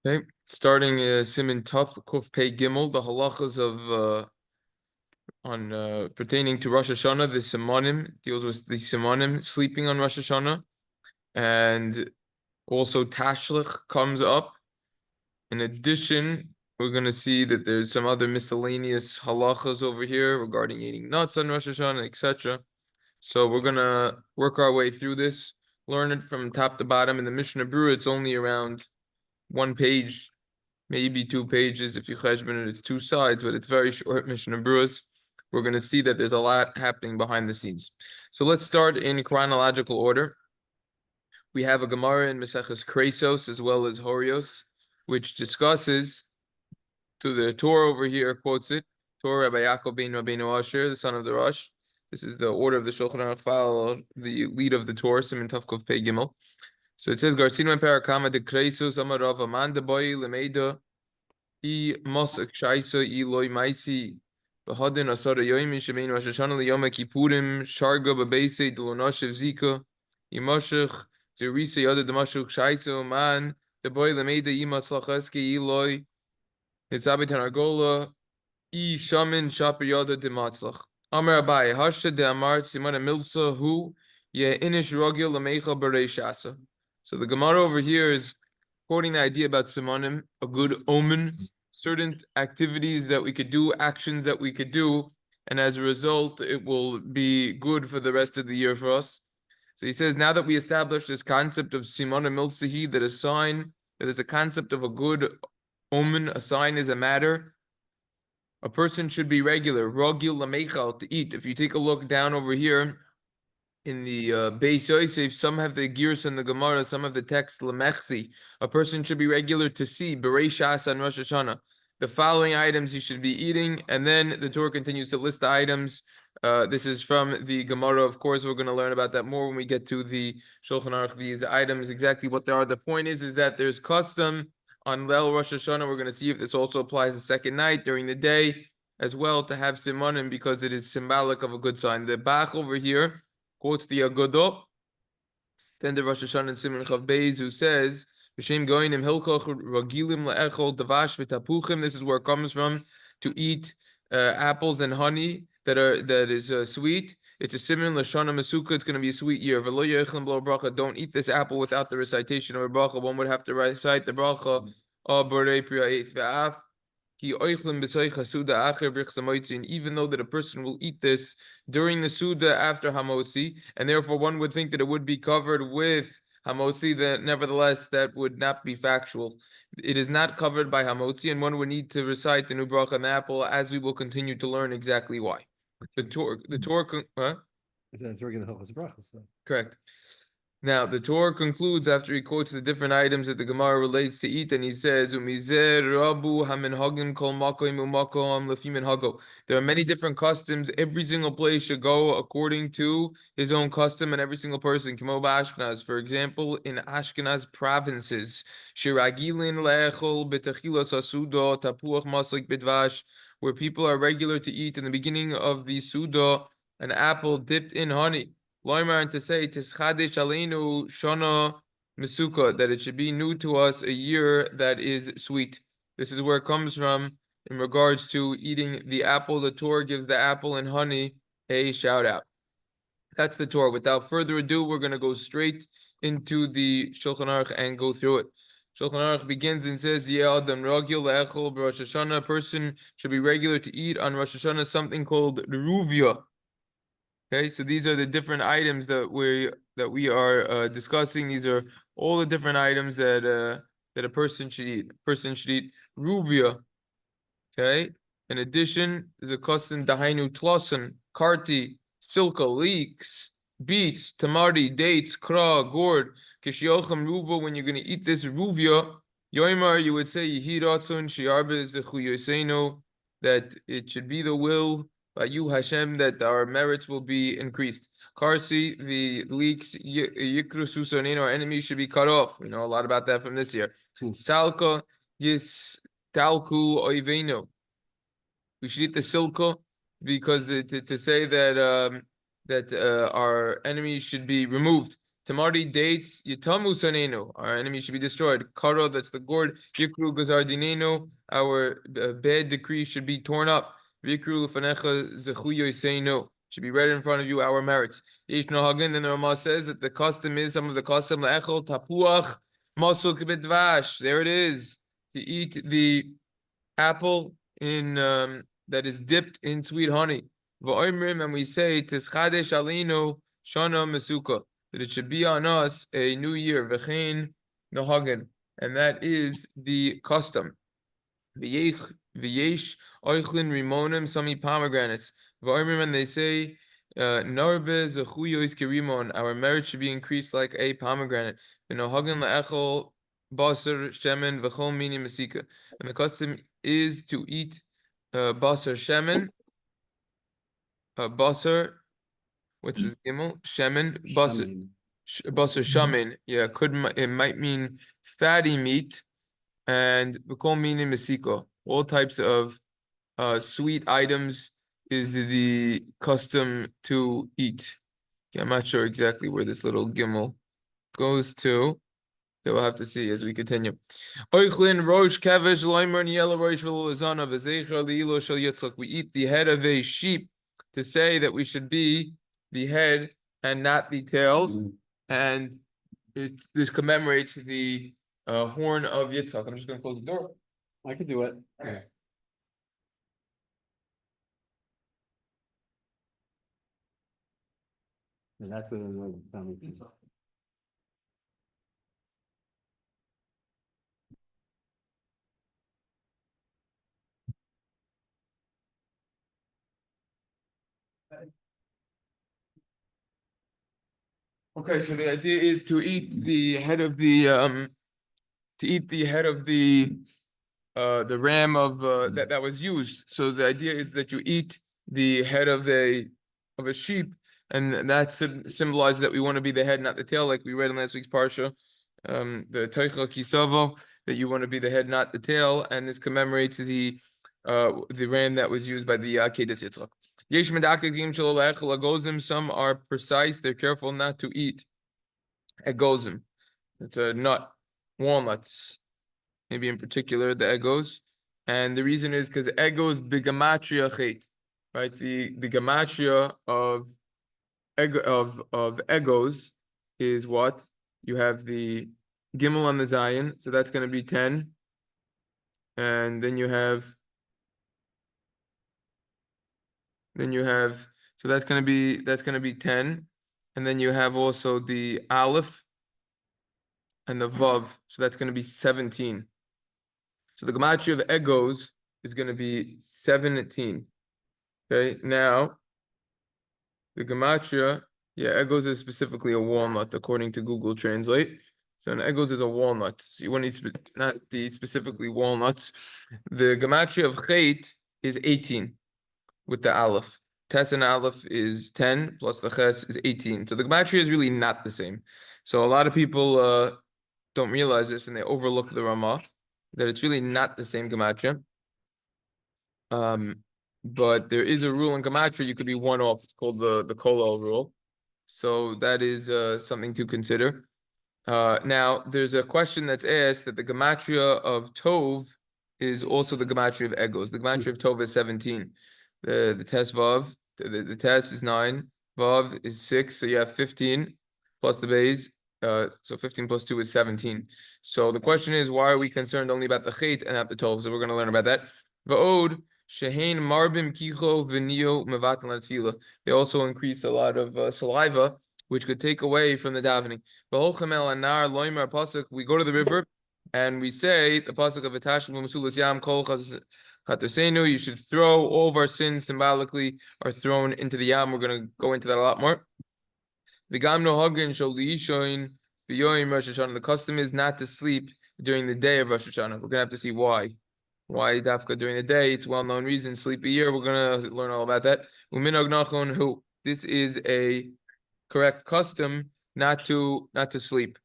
Okay, starting siman Tuf Kuf Pei Gimel, the halachas of on pertaining to Rosh Hashana. The simanim deals with the simanim sleeping on Rosh Hashana, and also tashlich comes up. In addition, we're going to see that there's some other miscellaneous halachas over here regarding eating nuts on Rosh Hashana, etc. So we're going to work our way through this, learn it from top to bottom. In the Mishna Berurah, it's only around one page, maybe 2 pages. If you cheshbon it, it's 2 sides, but it's very short. Mishna Berurahs. We're going to see that there's a lot happening behind the scenes. So let's start in chronological order. We have a Gemara in Maseches Kresos as well as Horios, which discusses, to the Torah over here quotes it, Torah Rabbi Yaakov ben Rabbeinu Asher, the son of the Rosh. This is the order of the Shulchan Aruch file, the lead of the Torah, Siman Tavkov Pei Gimel. So it says, Garcino Parakama de Kresos Amarav Amanda Boy Lemeida I Mosak Shaisa I Loi Maisi Bahadin Asara Yoimi Shemein Rosh Hashana Liyom Kippurim Sharga Babese Delonoshev Zika Imashach Zerisa Yada Damashuk Shaisa Man the boy Lemeida I Matzlacheski I Loi Nizabit Argola I Shamin Shapir Yada de Matzlach Amar Abai Hashta de Amar Siman Milsa Hu Ye Inish Rogil Lamecha Berei Shasa. So the Gemara over here is quoting the idea about simanim, a good omen, certain activities that we could do, actions that we could do, and as a result, it will be good for the rest of the year for us. So he says, now that we established this concept of simanim milsahi, that a sign, that is a concept of a good omen, a sign is a matter, a person should be regular, rogil lamechal, to eat. If you take a look down over here, in the Beis Yosef, some have the Girs and the Gemara, some have the text Lemechsi. A person should be regular to see Berei Shas on Rosh Hashana. The following items you should be eating, and then the Torah continues to list the items. This is from the Gemara. Of course, we're going to learn about that more when we get to the Shulchan Aruch. These items, exactly what they are. The point is that there's custom on Leil Rosh Hashana. We're going to see if this also applies the second night during the day as well, to have simanim, because it is symbolic of a good sign. The Bach over here quotes the Agodah, then the Rosh Hashana and Siman Chav Beis, who says, "B'shem goyinim hilchos ragilim le'echol davash v'tapuchim." This is where it comes from, to eat apples and honey that is sweet. It's a siman l'shana mesuka. It's going to be a sweet year. V'lo yechlim b'lo bracha. Don't eat this apple without the recitation of a bracha. One would have to recite the bracha of borei priya eith ve'af. Even though that a person will eat this during the Suda after Hamotzi, and therefore one would think that it would be covered with Hamotzi, that nevertheless that would not be factual. It is not covered by Hamotzi, and one would need to recite the new bracha and the apple, as we will continue to learn exactly why. The Torah, huh? Correct. Now, the Torah concludes after he quotes the different items that the Gemara relates to eat, and he says, There are many different customs. Every single place should go according to his own custom, and every single person. For example, in Ashkenaz provinces, where people are regular to eat in the beginning of the Suda an apple dipped in honey. And to say Tischadesh Aleinu Shana Mesuka, that it should be new to us a year that is sweet. This is where it comes from in regards to eating the apple. The Torah gives the apple and honey a shout out. That's the Torah. Without further ado, we're going to go straight into the Shulchan Aruch and go through it. Shulchan Aruch begins and says, Adam Ragil Le'echol Rosh Hashana. A person should be regular to eat on Rosh Hashana something called Ruvia. Okay, so these are the different items that we are discussing. These are all the different items that a person should eat. A person should eat rubia. Okay. In addition, there's a custom dahainu tlosen, karti, silka, leeks, beets, tamari, dates, kra, gourd, kishiocham ruva. When you're going to eat this ruvia, yoimar, you would say yihiratson shiarbe zechu yosenu, that it should be the will by you, Hashem, that our merits will be increased. Karsi, the leeks, Yikru Susanin, our enemies should be cut off. We know a lot about that from this year. Salka, Yis Talku Oiveno. We should eat the silka, because to say that our enemies should be removed. Tamari dates Yitamu Sanenu. Our enemy should be destroyed. Kara, that's the gourd. Yikru Gazar Dinenu. Our bad decree should be torn up. Vikru Lufanecha Zechuyo Seinu. Should be read in front of you our merits. Yesh Nohagan, then the Ramah says that the custom is some of the custom Le'echel Tapuach Masul Kibidvash. There it is. To eat the apple in that is dipped in sweet honey. And we say Tischadesh Alinu Shana Mesuka, that it should be on us a new year, V'chein Nohagan, and that is the custom. V'yesh oichlin rimonim sami pomegranates. And they say Narbe Zechuyois Kirimon, our merit should be increased like a pomegranate. V'nohagan la'echol basar shemen v'chol mini masika, and the custom is to eat basar shemen, basar. What's this gimel? Shemen, basar, basar shamin. Yeah, it might mean fatty meat, and v'chol mini masika. All types of sweet items is the custom to eat. Okay, I'm not sure exactly where this little gimel goes to. Okay, we'll have to see as we continue. Oichlin rosh kevesh loimer and yellow rosh v'lozana v'zeicher liilo shel yitzchak. We eat the head of a sheep to say that we should be the head and not the tails, and this commemorates the horn of Yitzchak. I'm just going to close the door. I could do it. Okay. And that's what I'm telling you. Okay, so the idea is to eat the head of the ram of that was used. So the idea is that you eat the head of a sheep, and that symbolizes that we want to be the head, not the tail, like we read in last week's parsha. The tashlich kisavo, that you want to be the head, not the tail, and this commemorates the ram that was used by the Akedah Yitzchak. Yesh medakakim shelo le'echel agozim. Some are precise; they're careful not to eat egozim. It's a nut, walnuts, maybe in particular the egos, and the reason is because egos bigamatria chet, right? The gematria of egos is what? You have the gimel on the zayin, so that's going to be 10, and then you have so that's going to be 10, and then you have also the aleph and the vav, so that's going to be 17. So the gematria of egos is going to be 17. Okay, now the gematria, egos is specifically a walnut according to Google Translate. So an egos is a walnut. So you want to eat not to eat specifically walnuts. The gematria of chet is 18 with the aleph. Tes and aleph is 10 plus the ches is 18. So the gematria is really not the same. So a lot of people don't realize this and they overlook the Ramah, that it's really not the same gematria. But there is a rule in gematria, you could be one off. It's called the kolel rule. So that is something to consider. Now there's a question that's asked that the gematria of tov is also the gematria of egos. The gematria of tov is 17. The tes vav, the tes is 9, vav is 6, so you have 15 plus the bays. So 15 plus 2 is 17. So the question is, why are we concerned only about the chet and not the tov? So we're going to learn about that. Va'od shehein marbim kicho v'nio mevatan latfila. They also increase a lot of saliva, which could take away from the davening. We go to the river and we say the pasuk of tashlich yam kol chatasenu. You should throw all of our sins symbolically are thrown into the yam. We're going to go into that a lot more. The custom is not to sleep during the day of Rosh Hashana. We're going to have to see why. Why dafka during the day? It's well-known reason. Sleep a year. We're going to learn all about that. This is a correct custom not to sleep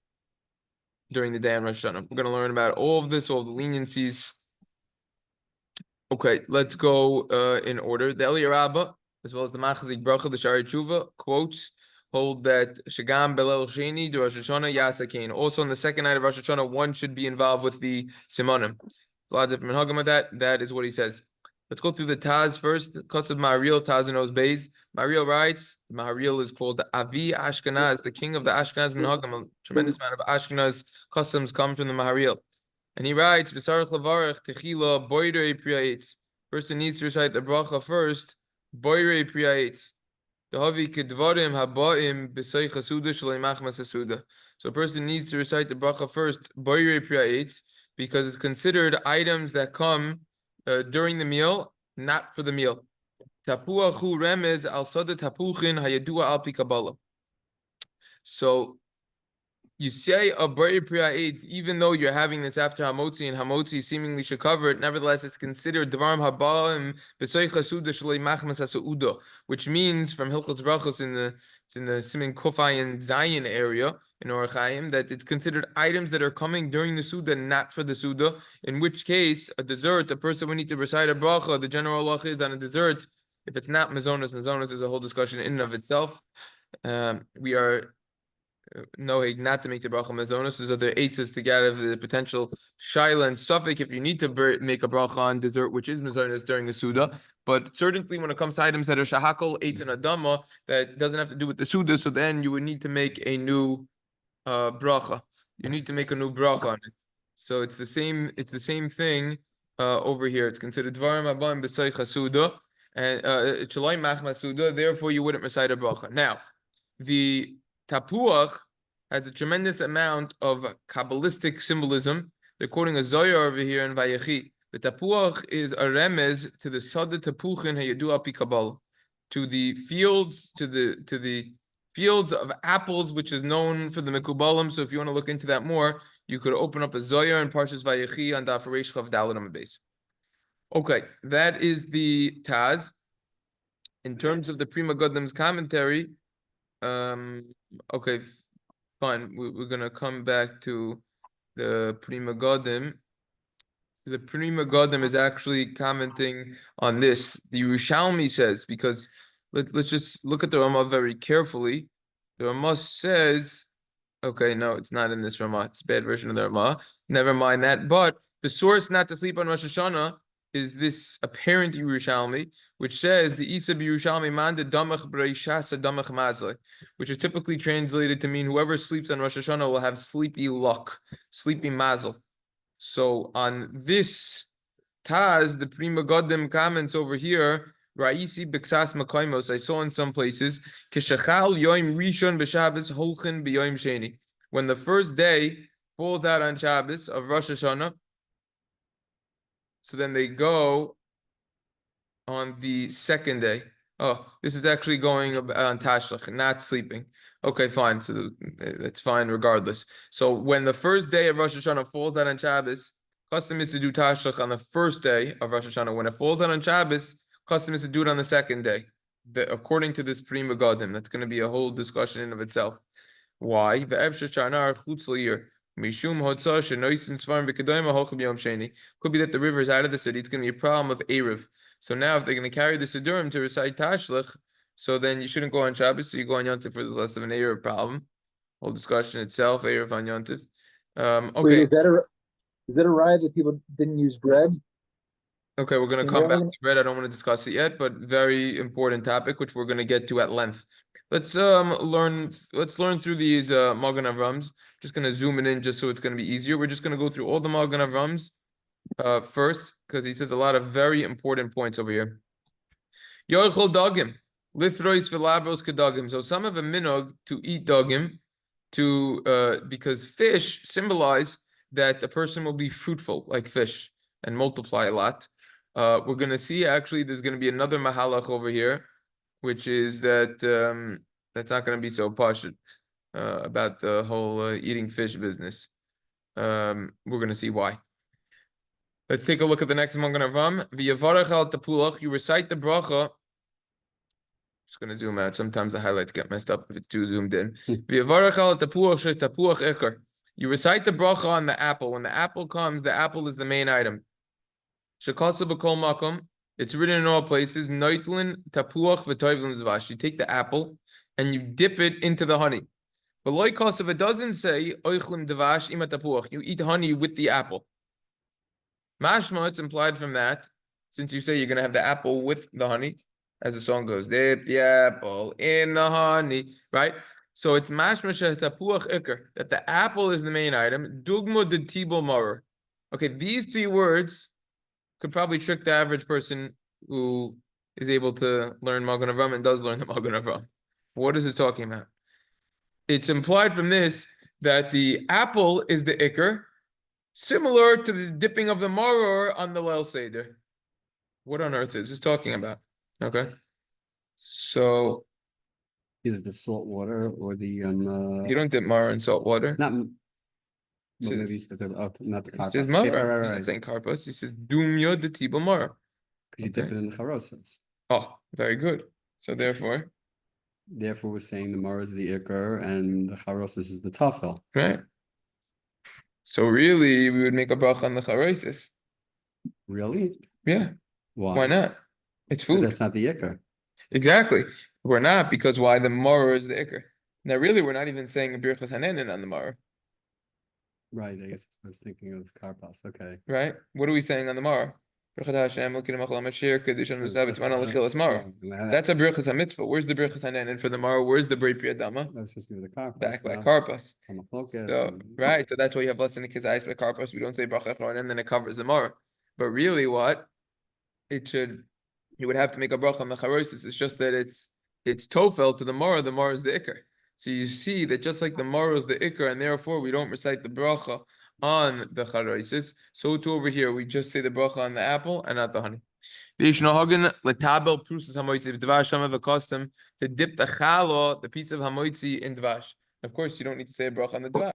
during the day on Rosh Hashana. We're going to learn about all of this, all the leniencies. Okay, let's go in order. The Eli Rabbah, as well as the Machazik Bracha, the Shari Tshuva, quotes hold that Shagam Belel Sheni, the Rosh Hashana Yasakein. Also, on the second night of Rosh Hashana, one should be involved with the simanim. A lot of different minhagim with that. That is what he says. Let's go through the Taz first. Kosav Maharil, Taz in those bays. Maharil writes, Maharil is called the Avi Ashkenaz, the king of the Ashkenaz minhagim. A tremendous amount of Ashkenaz customs come from the Maharil. And he writes, V'sarach levarach techila boirei priyaitz. Person needs to recite the bracha first, boirei priyaitz. Dahavi kedvarim habaim b'soy chasuda shalei machmas hasuda. So a person needs to recite the bracha first, boirei priyaitz, because it's considered items that come during the meal, not for the meal. Tapuachu remez al sada tapuchin hayadua al pi kabbalah. So you say a bari priya aids, even though you're having this after hamotzi, and hamotzi seemingly should cover it. Nevertheless, it's considered dvarim habaim b'soy chasuda shalei machmas hasuda, which means from hilchos brachos in the siman kofayin zayin area in Orach Chaim that it's considered items that are coming during the suda, not for the suda. In which case, a dessert, a person would need to recite a bracha. The general halach is on a dessert. If it's not mazonos is a whole discussion in and of itself. We are knowing not to make the bracha mazonos. There's other eitzes to get out of the potential shaila and suffix if you need to make a bracha on dessert, which is mazonos during the suda. But certainly when it comes to items that are shahakol, eitz, and adama, that doesn't have to do with the suda, so then you would need to make a new bracha. You need to make a new bracha on it. So it's the same thing over here. It's considered dvarim abam b'soy chasuda and shaloi machmas suda. Therefore, you wouldn't recite a bracha. Now, the tapuach has a tremendous amount of Kabbalistic symbolism. They're quoting a Zohar over here in Vayechi. The tapuach is a remez to the sada tapuchin hayadu api Kabbalah, to the fields, to the fields of apples, which is known for the Mekubalim. So if you want to look into that more, you could open up a Zohar in Parshas Vayechi on Daf Reish Chav Daled on the base. Okay, that is the Taz. In terms of the Prima Godim's commentary, okay, fine. We're gonna come back to the Prima Godim. The Prima Godim is actually commenting on this. The Yerushalmi says, because let's just look at the Ramah very carefully. The Ramah says, okay, no, it's not in this Ramah. It's a bad version of the Ramah. Never mind that. But the source not to sleep on Rosh Hashana is this apparent Yerushalmi, which says the Isa Yerushalmi man de damach breishasa damach mazle, which is typically translated to mean whoever sleeps on Rosh Hashana will have sleepy luck, sleepy mazel. So on this Taz, the Prima Godim comments over here, Ra'isi b'ksas makoimos, I saw in some places, kishachal yoim rishon b'Shabbos holchin b'yoim sheni. When the first day falls out on Shabbos of Rosh Hashana, so then they go on the second day. Oh, this is actually going on tashlich, not sleeping. Okay, fine. So that's fine regardless. So when the first day of Rosh Hashanah falls out on Shabbos, custom is to do tashlich on the first day of Rosh Hashanah. When it falls out on Shabbos, custom is to do it on the second day. According to this Prima Godim, that's going to be a whole discussion in of itself. Why? Could be that the river is out of the city. It's going to be a problem of Erev. So now if they're going to carry the Sidurim to recite tashlich, so then you shouldn't go on Shabbos, so you go on Yontif for less of an Erev problem. Whole discussion itself, Erev on Yontif. Okay. Wait, is that a riot that people didn't use bread? Okay, we're going to come back to bread. I don't want to discuss it yet, but very important topic, which we're going to get to at length. Let's learn through these Magen Avrams. Just going to zoom it in just so it's going to be easier. We're just going to go through all the Magen Avrams first, because he says a lot of very important points over here. Yochel dagim, lithrois velabros kedagim. So some have a minog to eat dagim, because fish symbolize that a person will be fruitful like fish and multiply a lot. We're going to see actually there's going to be another mahalach over here, which is that that's not going to be so posh about the whole eating fish business. We're going to see why. Let's take a look at the next Magen Avraham. V'yavarech al tapulach. You recite the bracha. Just going to zoom out. Sometimes the highlights get messed up if it's too zoomed in. V'yavarech al tapulach shetapuach ekar. You recite the bracha on the apple. When the apple comes, the apple is the main item. Shekasa b'kol makom. It's written in all places. Noitlin tapuach v'toivlin zvash. You take the apple and you dip it into the honey. But loikos, if it doesn't say oichlim devash ima tapuach, you eat honey with the apple. Mashma, it's implied from that, since you say you're gonna have the apple with the honey, as the song goes, dip the apple in the honey, right? So it's mashma tapuach ikr, that the apple is the main item. Dugma de tibo morer. Okay, these three words could probably trick the average person who is able to learn Magen Avram and does learn the Magen Avram. What is it talking about? It's implied from this that the apple is the ikr, similar to the dipping of the maror on the Leil Seder. What on earth is this talking about? Okay. So Either the salt water or the you don't dip maror in salt water. not. Well, Says- maybe you said not the It carpus. says Okay, maror. He's not right. saying karpas. He says dumya de tibo maror. Because you dip it in the charosas. Oh, very good. So therefore, Therefore, we're saying the mar is the ikar and the charosas is the tafel. right. So really, we would make a bracha on the charosis. Really? Yeah. Why? Why not? It's 'Cause food. that's not the ikar. Exactly. We're not, because why? The maror is the ikr. Now, really, we're not even saying birchas hanenin on the maror, Right. I guess I was thinking of karpas. Okay. right? What are we saying on the maror? Birchas Hashem, l'kidei machal ha'mashiach, kedushan v'savet, tzman l'chilas maror. That's a birchas hamitzvah. Where's the birchas hanenin for the maror? Where's the brei priyadama? That's just the karpas. Back by karpas. Kamachloket, So, and- right. So that's why you have less than the kizayis by karpas. We don't say bracha achron, and then it covers the maror. But really, what? It should, you would have to make a bracha on the charosis. It's just that it's tofel to the maror is the ikr. So you see that just like the maror is the ikr, and therefore we don't recite the bracha on the charosis, so too over here, we just say the bracha on the apple and not the honey. V'yishnohagen letabel prusas hamoitzi v'dvash shama v'kostem, to dip the challah, the piece of hamoitzi, in dvash. Of course, you don't need to say a bracha on the dvash.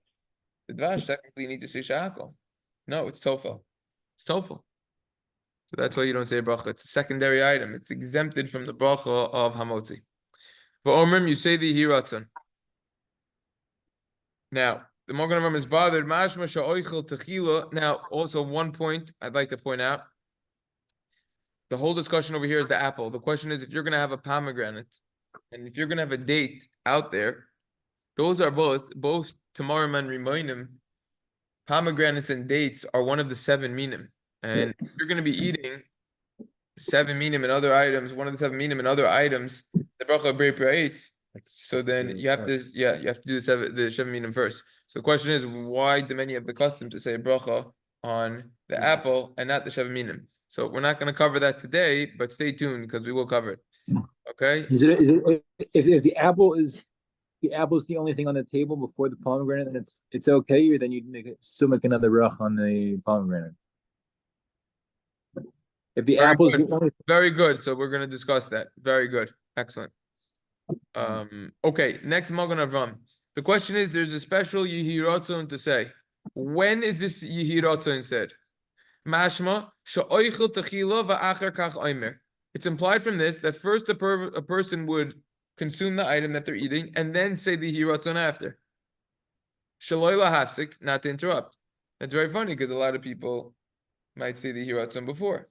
The dvash, technically, you need to say shahakol. No, it's tofel. It's tofel. So that's why you don't say a bracha. It's a secondary item. It's exempted from the bracha of hamotzi. But Omrim, you say the hiratzon. Now, the Magen Avram is bothered. Mashma sha'oichel techila. Now, also one point I'd like to point out. The whole discussion over here is the apple. The question is, if you're going to have a pomegranate, and if you're going to have a date out there, those are both tamarim and rimoinim. Pomegranates and dates are one of the 7 minim. And if you're going to be eating 7 minim and other items, one of the 7 minim and other items, the bracha of brei praetz. So then you have to, you have to do the 7 minim first. So the question is, why do many have the custom to say a bracha on the apple and not the 7 minim? So we're not going to cover that today, but stay tuned because we will cover it. Okay. Is it if the apple is the only thing on the table before the pomegranate, then it's okay, or then you still make another rach on the pomegranate? If the Very apple's good. the only Very good. So we're going to discuss that. Very good. Excellent. Okay. Next, Magen Avram. The question is, there's a special Yehiratzon to say. When is this Yehiratzon said? Mashma sha'oichel techila va'acher kach oimer. It's implied from this that first a person would consume the item that they're eating and then say the Yehiratzon after. Shaloi lahafsik, not to interrupt. That's very funny because a lot of people might say the Hiratzon before.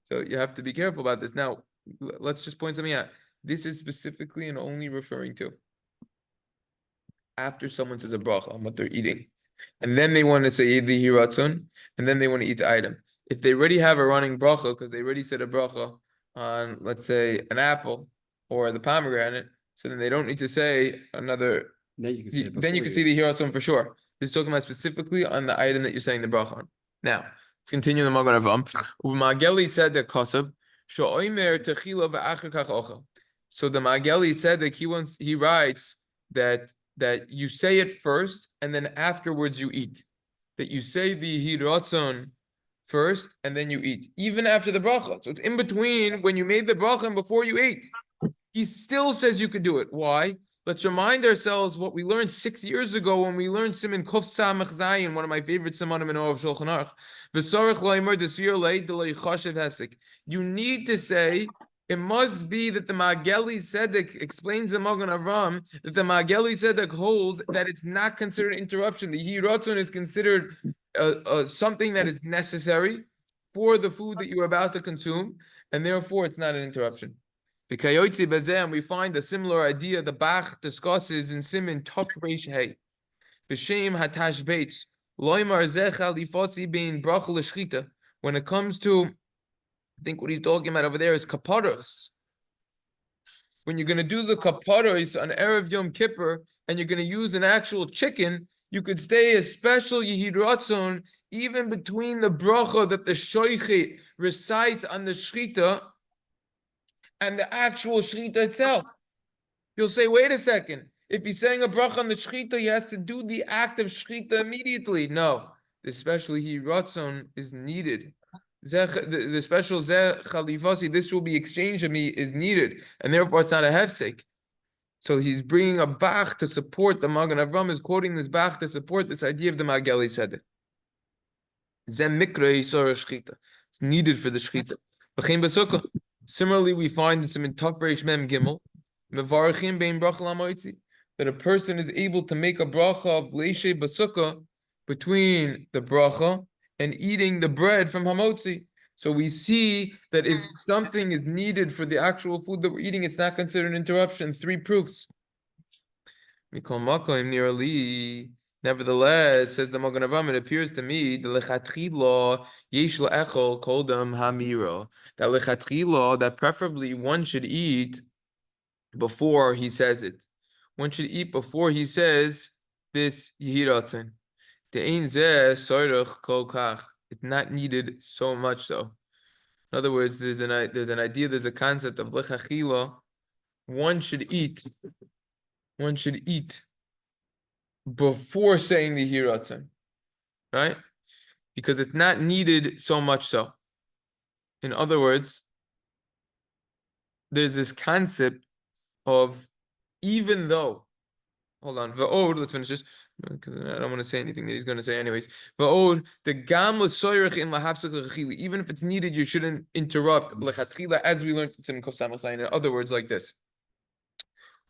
So you have to be careful about this. Now, let's just point something out. This is specifically and only referring to after someone says a bracha on what they're eating. And then they want to say the Hiratzon, and then they want to eat the item. If they already have a running bracha, because they already said a bracha on, let's say, an apple or the pomegranate, so then they don't need to say another. Then you can say, Then you can see the Hiratzon for sure. This is talking about specifically on the item that you're saying the bracha on. Now, let's continue the Magen Avram. Umageli said that Kosav sho'omer techila va'acher kach ochel. So the Mageli said that he writes that you say it first and then afterwards you eat. That you say the Hiratzon first and then you eat, even after the bracha. So it's in between when you made the bracha and before you ate. He still says you could do it. Why? Let's remind ourselves what we learned 6 years ago when we learned siman kuf samach zayin, one of my favorite simanim in all of Shulchan Aruch. V'sorech loimer desir lei delay chashev hefsek. You need to say, it must be that the Mageli Tzedek explains the Magen Avram, that the Mageli Tzedek holds that it's not considered interruption. The Hiratzon is considered something that is necessary for the food that you're about to consume, and therefore it's not an interruption. And we find a similar idea the Bach discusses in Siman Tov Reish Hey. B'Shem Hatash Beitz Loimar Zecha Lifosi Bein Bracha L'Shchita. When it comes to, I think what he's talking about over there is kaparos. When you're going to do the kaparos on Erev Yom Kippur and you're going to use an actual chicken, you could stay a special Yehid Ratzon even between the bracha that the shoichet recites on the shchita and the actual shchita itself. You'll say, wait a second. If he's saying a bracha on the shchita, he has to do the act of shchita immediately. No, the special Yehid Ratzon is needed. The special Zeh Chalifasi, this will be exchanged of me, is needed, and therefore it's not a hefsek. So he's bringing a Bach to support the Magen Avram is quoting this Bach to support this idea of the Mageli Seder. Zeh Mikra Yisor Shchita. It's needed for the Shchita. B'chein B'sukkah. Similarly, we find in some in Tov Reish Mem Gimel, Mevarachim Bein Bracha L'Moitzi, that a person is able to make a bracha of Leishe B'sukkah between the bracha and eating the bread from Hamotzi. So we see that if something is needed for the actual food that we're eating, it's not considered an interruption. 3 proofs. Nevertheless, says the Magen Avram, it appears to me that that preferably one should eat before he says it. One should eat before he says this Yehiratzin. It's not needed so much so. In other words, there's an idea, there's a concept of lechachila. One should eat before saying the hiratzon, right? Because it's not needed so much so. In other words, there's this concept of even though, hold on, va'od, let's finish this, because I don't want to say anything that he's going to say anyways. Va'od, the gam l'soyrech in lahafsek l'chachila, even if it's needed, you shouldn't interrupt l'chatchila, as we learned in Siman Kuf Samach Zayin. In other words, like this.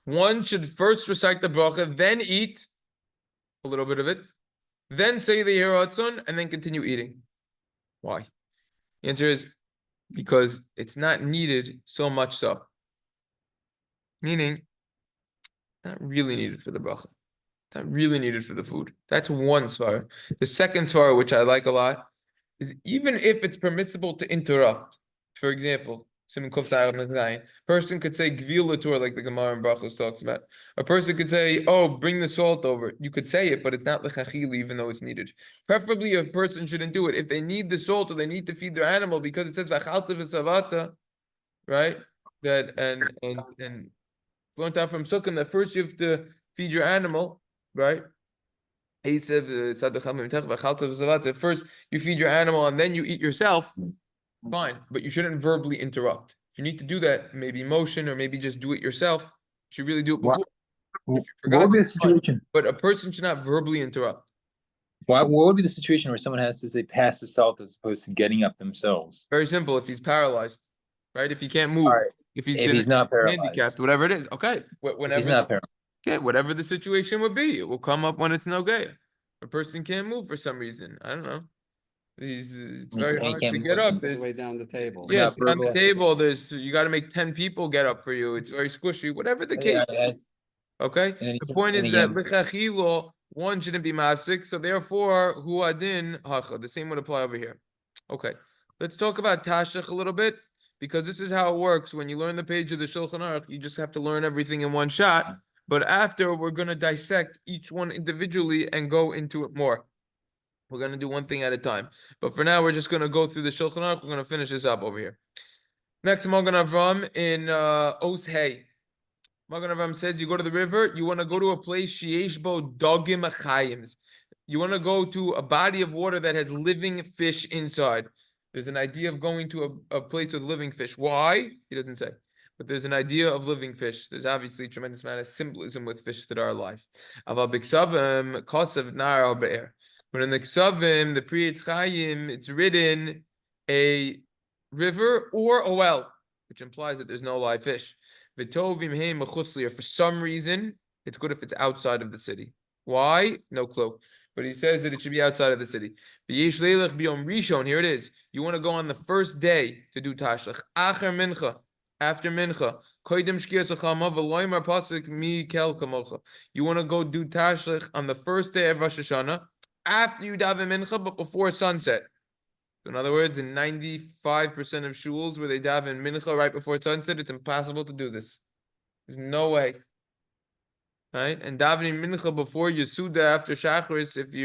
One should first recite the bracha, then eat a little bit of it, then say the hiratzon, and then continue eating. Why? The answer is because it's not needed so much so. Meaning, not really needed for the bracha. Not really needed for the food. That's one svara. The second svara, which I like a lot, is even if it's permissible to interrupt. For example, person could say gvil l'tor, like the Gemara in Brachos talks about. A person could say, "Oh, bring the salt over." You could say it, but it's not l'chachil, even though it's needed. Preferably, a person shouldn't do it if they need the salt or they need to feed their animal, because it says v'chalta v'savata, right? That and learned out from Sukkah that first you have to feed your animal, right? First you feed your animal and then you eat yourself. Fine, but you shouldn't verbally interrupt. If you need to do that, maybe motion or maybe just do it yourself. You should really do it before. What would be the situation? But a person should not verbally interrupt. What would be the situation where someone has to say pass the salt as opposed to getting up themselves? Very simple. If he's paralyzed, right? If he can't move, Right. if If he's not paralyzed, handicapped, whatever it is, okay. if he's not paralyzed. Okay, whatever the situation would be, it will come up when it's no gay. A person can't move for some reason. I don't know. It's very hard to get up. All the way down the table. Yeah, it's on the table. You got to make 10 people get up for you. It's very squishy. Whatever the case is. Okay. The point is that l'chachilo, one shouldn't be mafsik. So therefore, huadin hacha. The same would apply over here. Okay. Let's talk about tashlich a little bit, because this is how it works. When you learn the page of the Shulchan Aruch, you just have to learn everything in one shot. But after, we're going to dissect each one individually and go into it more. We're going to do one thing at a time. But for now, we're just going to go through the Shulchan Aruch. We're going to finish this up over here. Next, Magen Avram in Os Hey. Magen Avram says, you go to the river, you want to go to a place, Sheyesh bo dogim achayims. You want to go to a body of water that has living fish inside. There's an idea of going to a place with living fish. Why? He doesn't say. But there's an idea of living fish. There's obviously a tremendous amount of symbolism with fish that are alive. Aval b'ksavim kosav nar al be'er. But in the Ksavim, the Pri Etz Chaim, it's written a river or a well, which implies that there's no live fish. V'tovim heim mechutzliya. For some reason, it's good if it's outside of the city. Why? No clue. But he says that it should be outside of the city. V'yesh leilach biyom rishon. Here it is. You want to go on the first day to do tashlich. Acher mincha. after mincha. You want to go do tashlich on the first day of Rosh Hashana after you daven mincha, but before sunset. So in other words, in 95% of shuls where they daven mincha right before sunset, it's impossible to do this. There's no way. Right? And davening mincha before Yesuda after Shacharis, if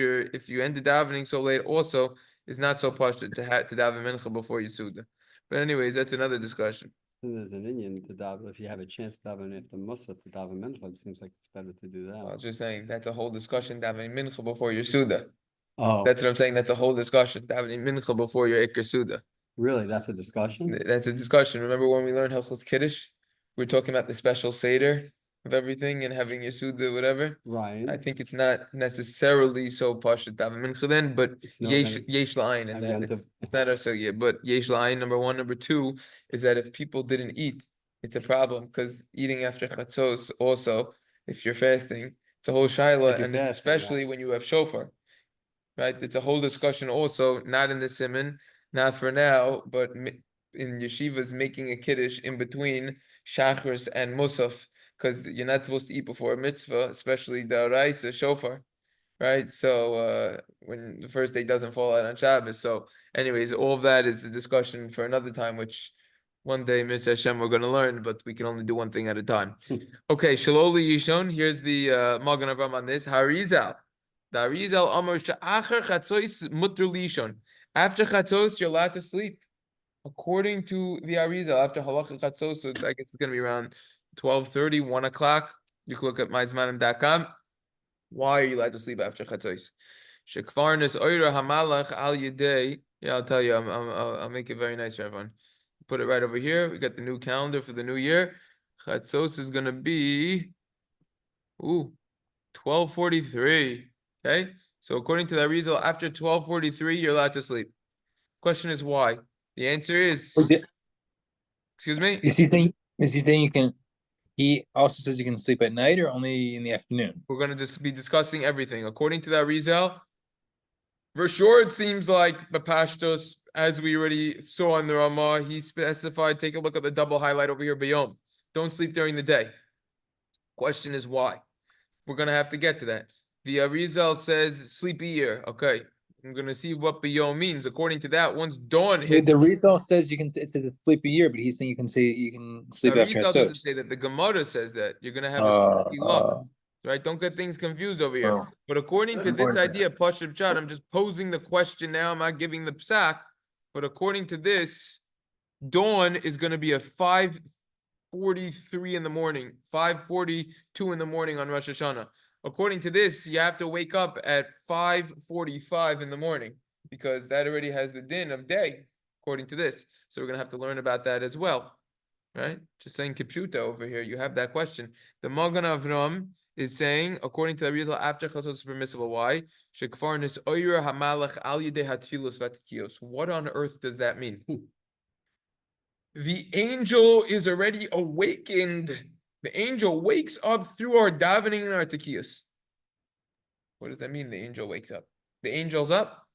you ended davening so late also, is not so pashut to daven mincha before Yesuda. But anyways, that's another discussion. And there's an Indian to daven, if you have a chance to daven after Musa to daven mincha, it seems like it's better to do I that. was just saying that's a whole discussion, davening mincha before Yesuda. Oh, That's what I'm saying. That's a whole discussion. Davening mincha before your Iker Suda. really? That's a discussion? That's a discussion. Remember when we learned hilchos kiddush? We were talking about the special seder of everything and having your Suda, whatever. Right. I think it's not necessarily so pashut daven mincha then, but It's not yesh la'ayin in that. It's not so yeah, but yesh la'ayin, number one. Number two is that if people didn't eat, it's a problem because eating after chatzos also, if you're fasting, it's a whole shaila, you're and fasting, especially right. when you have shofar. Right, it's a whole discussion also, not in the siman, not for now, but in yeshivas making a kiddush in between shachris and musaf, because you're not supposed to eat before a mitzvah, especially the raisa shofar, right? So when the first day doesn't fall out on Shabbos. So, anyways, all of that is a discussion for another time, which one day, Miss Hashem, we're going to learn, but we can only do one thing at a time. Okay, Shaloli Yishon. Here's the Magen Avraham on this. Harizal. The Arizal Amar Sha'achar Chatzos Mutter Lishon. After Chatzos, you're allowed to sleep. According to the Arizal, after Halacha Chatzos, so I guess it's going to be around 12:30, 1 o'clock. You can look at mysimanim.com. Why are you allowed to sleep after Chatzos? Shekvarnis Oira Hamalach Al Yedei. Yeah, I'll tell you. I'll make it very nice for everyone. Put it right over here. We got the new calendar for the new year. Chatzos is going to be 12:43. Okay, so according to the Arizal, after 12:43, you're allowed to sleep. Question is why? The answer is, excuse me? Is he think you can, he also says you can sleep at night or only in the afternoon? We're going to just be discussing everything. According to the Arizal, for sure, it seems like Bapashtos, as we already saw in the Ramah, he specified, take a look at the double highlight over here, Bayom. Don't sleep during the day. Question is why? We're going to have to get to that. The Arizal says sleepy year. Okay, I'm going to see what Bayom means. According to that, once dawn hits. The Arizal says you can, it's a sleepy year, but he's saying you can sleep The after Arizal doesn't Chatzos. say that. The Gemara says that. You're going to have a sleepy luck. Right? Don't get things confused over here. But according to this idea, Pashab Chad, I'm just posing the question now. I'm not giving the psak. But according to this, dawn is going to be at 5:43 in the morning, 5:42 in the morning on Rosh Hashana. According to this, you have to wake up at 5:45 in the morning because that already has the din of day, according to this. So we're going to have to learn about that as well. Right? Just saying Kipshuta over here. You have that question. The Magen Avraham is saying, according to the Arizal, after Chatzos is permissible. Why? Shekvarnis Oyra Hamalach Al Yedei Hatfilos Vatikiyos. What on earth does that mean? The angel is already awakened. The angel wakes up through our davening and our tekiyos. What does that mean? The angel wakes up. The angel's up.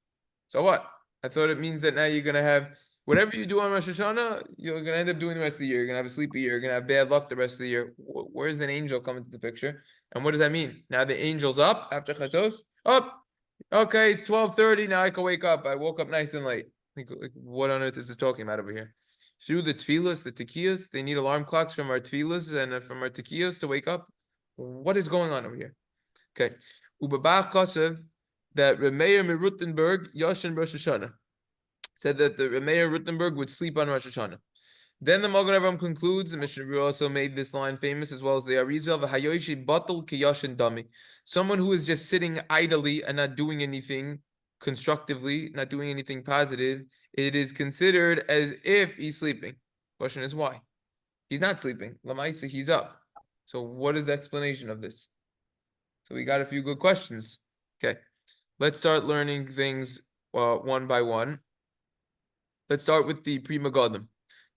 So what? I thought it means that now you're gonna have whatever you do on Rosh Hashanah, you're gonna end up doing the rest of the year. You're gonna have a sleepy year. You're gonna have bad luck the rest of the year. Where's an angel coming to the picture? And what does that mean? Now the angel's up after Chatzos. Up. Okay, it's 12:30. Now I can wake up. I woke up nice and late. Like, what on earth is this talking about over here? Through the tefillas, the tekiyos, they need alarm clocks from our tefillas and from our tekiyos to wake up. What is going on over here? Okay. Ubabach Kosev, that Remeir Meruttenberg, Yoshin Rosh Hashana, said that the Remeir Ruttenberg would sleep on Rosh Hashana. Then the Magen Avraham concludes, the Mishna Berurah also made this line famous, as well as the Arizal, V'hayoshi batal ki yoshin dami. Someone who is just sitting idly and not doing anything constructively, not doing anything positive, it is considered as if he's sleeping. Question is why? He's not sleeping. Lamaisa, he's up. So what is the explanation of this? So we got a few good questions. Okay, let's start learning things one by one. Let's start with the Pri Megadim.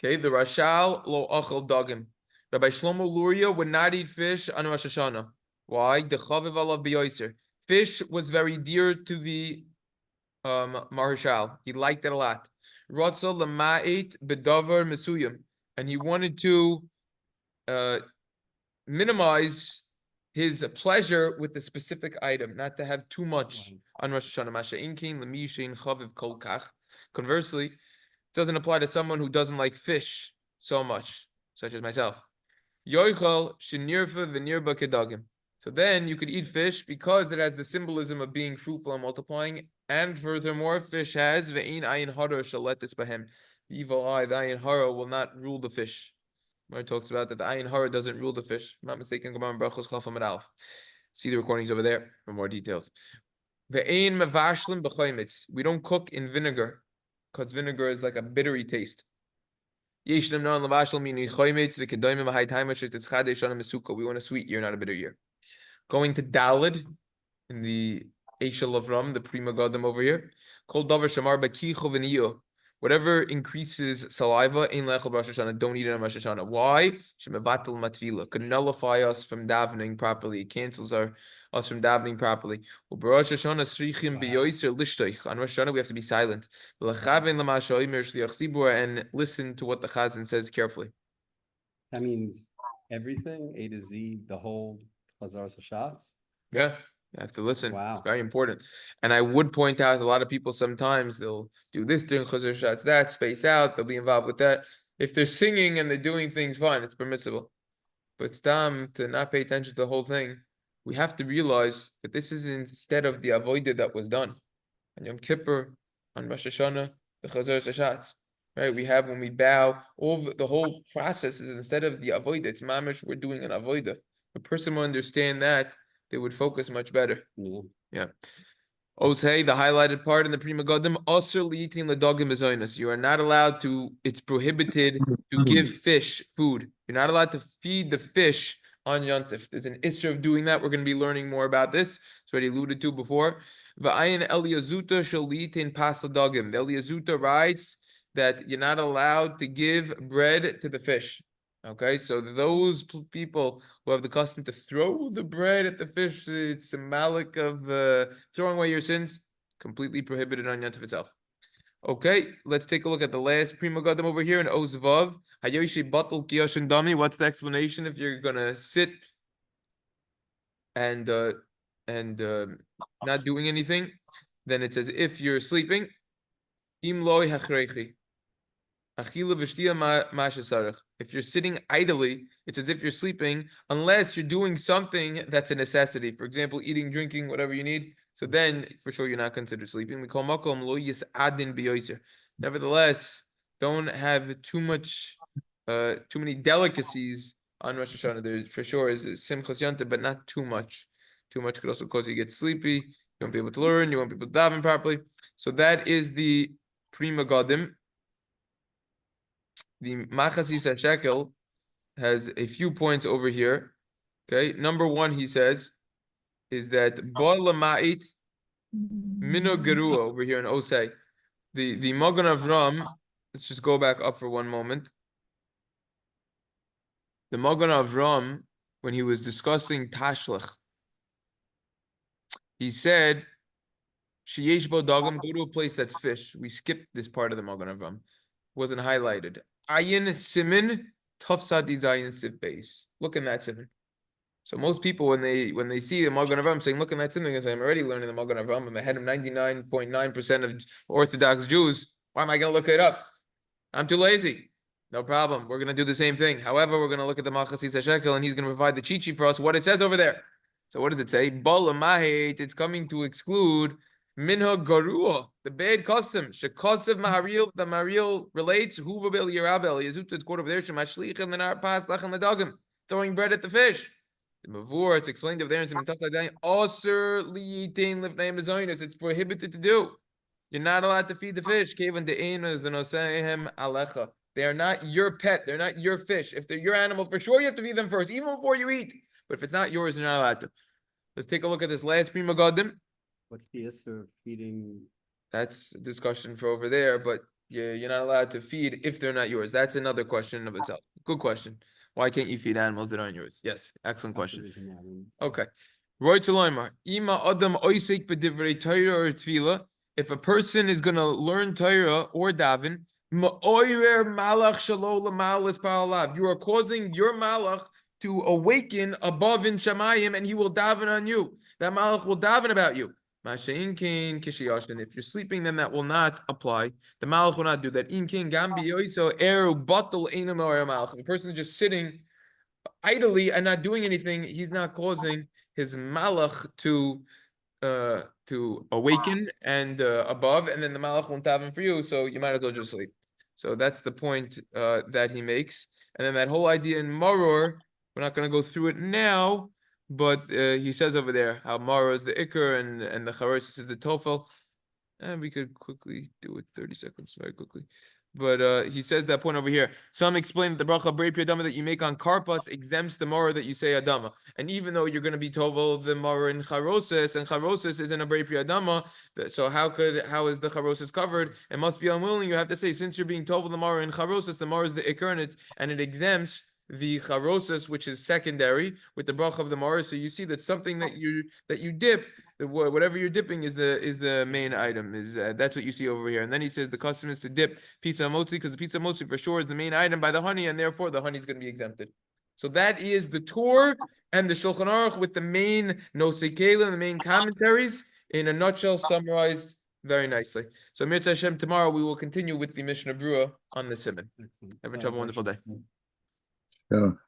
Okay, the Rashal lo achal dagim. Rabbi Shlomo Luria would not eat fish on Rosh Hashanah. Why? The chaviv alav b'yoser. Fish was very dear to the Maharshal. He liked it a lot. Ratza lema'it bedavar mesuyim. and he wanted to minimize his pleasure with the specific item, not to have too much on Rosh Hashanah. Conversely, it doesn't apply to someone who doesn't like fish so much, such as myself. So then you could eat fish because it has the symbolism of being fruitful and multiplying, and furthermore, fish has ve'in ayin hara shaletis bahem. The evil eye, the ayin hara, will not rule the fish. Where it talks about that the ayin hara doesn't rule the fish. If I'm not mistaken, Gemara in Brachos Chaf Amud Aleph. See the recordings over there for more details. Ve'ein mevashlim b'chaymitz. We don't cook in vinegar because vinegar is like a bittery taste. We want a sweet year, not a bitter year. Going to Dalid in the Eshel of Ram, the Prima Gadam over here. Whatever increases saliva, don't eat it on Rosh Hashana. Why? Could nullify us from davening properly. It cancels us from davening properly. On Rosh Hashanah, we have to be silent. And listen to what the Chazan says carefully. That means everything, A to Z, the whole Chazar Shots. Yeah. You have to listen. Wow. It's very important. And I would point out a lot of people sometimes they'll do this during Chazar Shots, that, space out, they'll be involved with that. If they're singing and they're doing things fine, it's permissible. But it's time to not pay attention to the whole thing. We have to realize that this is instead of the avodah that was done. On Yom Kippur, on Rosh Hashanah, the Chazar Shots. Right? We have when we bow, the whole process is instead of the avodah, it's mamish, we're doing an avodah. A person will understand that. They would focus much better. Yeah. Osei, the highlighted part in the Prima Gadim, also eating the dogim bezoinus. You are not allowed to, it's prohibited to give fish food. You're not allowed to feed the fish on Yontif. There's an issue of doing that. We're going to be learning more about this. It's already alluded to before. V'ayin Eliyazuta shall eat in pasla dogim. The Eliyazuta writes that you're not allowed to give bread to the fish. Okay, so those people who have the custom to throw the bread at the fish, it's symbolic of throwing away your sins, completely prohibited on Yontif itself. Okay, let's take a look at the last Prima Gadim over here in Ozvav. Hayoshi batal kiyoshin dami. What's the explanation if you're gonna sit and not doing anything? Then it says if you're sleeping, im loy hachreichi. If you're sitting idly, it's as if you're sleeping, unless you're doing something that's a necessity. For example, eating, drinking, whatever you need. So then, for sure, you're not considered sleeping. We call makom lo yisadin biyoser. Nevertheless, don't have too many delicacies on Rosh Hashanah. There for sure is simchas yontif, but not too much. Too much could also cause you to get sleepy. You won't be able to learn. You won't be able to daven properly. So that is the Prima Gadim. The Machasis HaShekel has a few points over here. Okay, number one, he says, is that Ba Lama'it Mino Gerua over here in Osei. The Magen Avram, let's just go back up for one moment. The Magen Avram, when he was discussing tashlich, he said, Sheyesh Bo Dagam, go to a place that's fish. We skipped this part of the Magen Avram. Wasn't highlighted. Ayin siman tafsadi zayin siv base. Look in that siman. So most people when they see the Magen Avram saying, look in that siman, I'm already learning the Magen Avram. I'm ahead of 99.9% of Orthodox Jews. Why am I going to look it up? I'm too lazy. No problem. We're going to do the same thing. However, we're going to look at the Machasis HaShekel and he's going to provide the cheat sheet for us. What it says over there. So what does it say? Bala mahit. It's coming to exclude Minha Garua, the bad custom. Shekasav Maharil, the Maharil relates, Huvabel Yerabel, Yazut is quote over there, Shemashlich and Lenar Pas Lachem Ledagim, throwing bread at the fish. The Mavur, it's explained over there in Simintach Osir Liyitin Lifnei Mazoinus, it's prohibited to do. You're not allowed to feed the fish. Kevan De'enas and Osehem Alecha. They are not your pet, they're not your fish. If they're your animal, for sure you have to feed them first, even before you eat. But if it's not yours, you're not allowed to. Let's take a look at this last Prima Gadim. What's the issue of feeding? That's a discussion for over there, but you're not allowed to feed if they're not yours. That's another question of itself. Good question. Why can't you feed animals that aren't yours? Yes, excellent question. Okay. Roy Taloimar. Ima Adam Oisik B'divrei Torah or Tefillah. If a person is going to learn Torah or daven, Ma'oyer malach shelo l'malis pa'alav. You are causing your malach to awaken above in Shamayim, and he will daven on you. That malach will daven about you. Masha'in kin kishiyashin. If you're sleeping, then that will not apply. The malach will not do that. In kin gambi yoiso eru batul einam or malach. If a person is just sitting idly and not doing anything, he's not causing his malach to awaken and above, and then the malach won't daven for you, so you might as well just sleep. So that's the point that he makes. And then that whole idea in Maror, we're not going to go through it now, but he says over there how Maror is the Iker and the Charosis is the Tofel. And we could quickly do it 30 seconds, very quickly. But he says that point over here. Some explain that the bracha Brei Pri Adama that you make on Karpas exempts the Maror that you say Adama. And even though you're going to be tovel the Maror in Charosis, and Charosis isn't a Brei Pri Adama, so how is the Charosis covered? It must be unwilling. You have to say, since you're being tovel the Maror in Charosis, the Maror is the Ikr, and it exempts the Charosis, which is secondary, with the bracha of the Maror. So you see that something that you dip, whatever you're dipping is the main item. That's what you see over here. And then he says the custom is to dip pizza motzi, because the pizza motzi for sure is the main item by the honey, and therefore the honey is going to be exempted. So that is the Torah and the Shulchan Aruch with the main Nosei Kelim, the main commentaries in a nutshell, summarized very nicely. So Mirza Hashem, tomorrow we will continue with the Mishna Berurah on the siman. Excellent. Have a wonderful day. So.